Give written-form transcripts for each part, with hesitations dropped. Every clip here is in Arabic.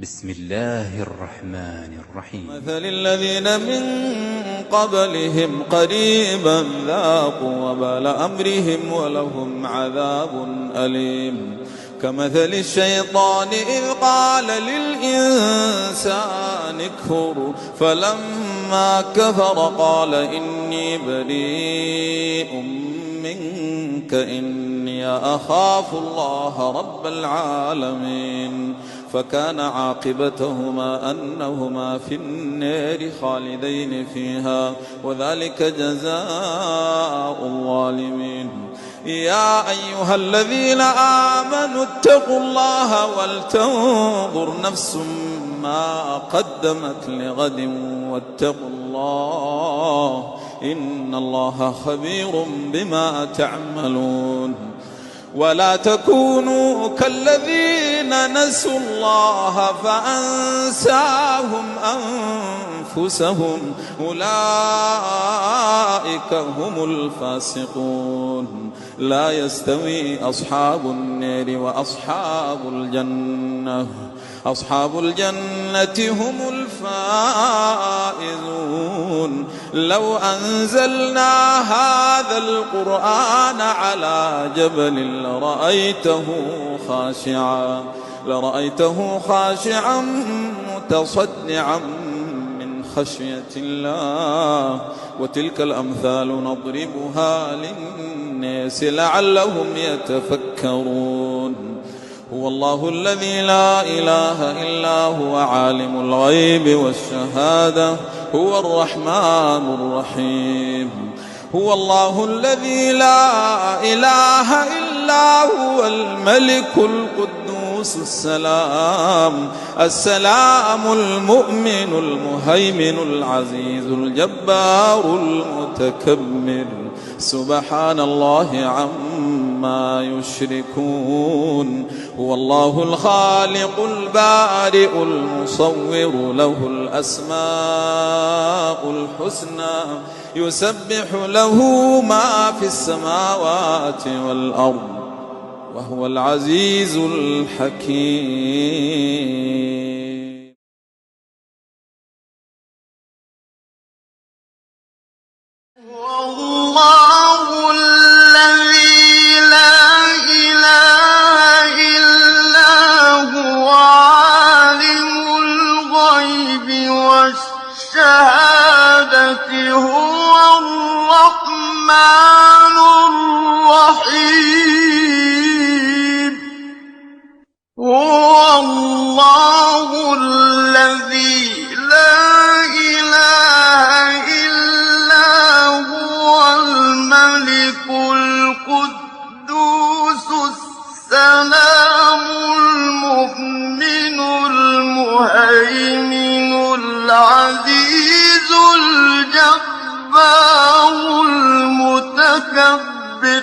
بسم الله الرحمن الرحيم. مثل الذين من قبلهم قريبا ذاقوا وبال أمرهم ولهم عذاب أليم. كمثل الشيطان إذ قال للإنسان اكفر فلما كفر قال إني بريء منك إني أخاف الله رب العالمين. فكان عاقبتهما أنهما في النار خالدين فيها وذلك جزاء الظالمين. يا أيها الذين آمنوا اتقوا الله ولتنظر نفس ما قدمت لغد واتقوا الله إن الله خبير بما تعملون. ولا تكونوا كالذين نسوا الله فأنساهم أنفسهم أولئك هم الفاسقون. لا يستوي أصحاب النار وأصحاب الجنة أصحاب الجنة هم الفائزون. لو أنزلنا هذا القرآن على جبل لرأيته خاشعا متصدعا من خشية الله. وتلك الأمثال نضربها للناس لعلهم يتفكرون. هو الله الذي لا إله إلا هو عالم الغيب والشهادة هو الرحمن الرحيم. هو الله الذي لا إله إلا هو الملك القدوس السلام المؤمن المهيمن العزيز الجبار المتكبر. سبحان الله عما يشركون. هو الله الخالق البارئ المصور له الأسماء الحسنى يسبح له ما في السماوات والأرض وهو العزيز الحكيم. والله الذي لا إله إلا هو عالم الغيب والشهادة هو الرحمن الرحيم. هو الله الذي لا إله إلا هو الملك القدوس السلام المؤمن المهيمن العزيز الجبار المتكبر.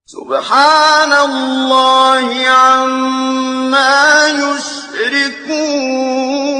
سبحان الله عما يشركون.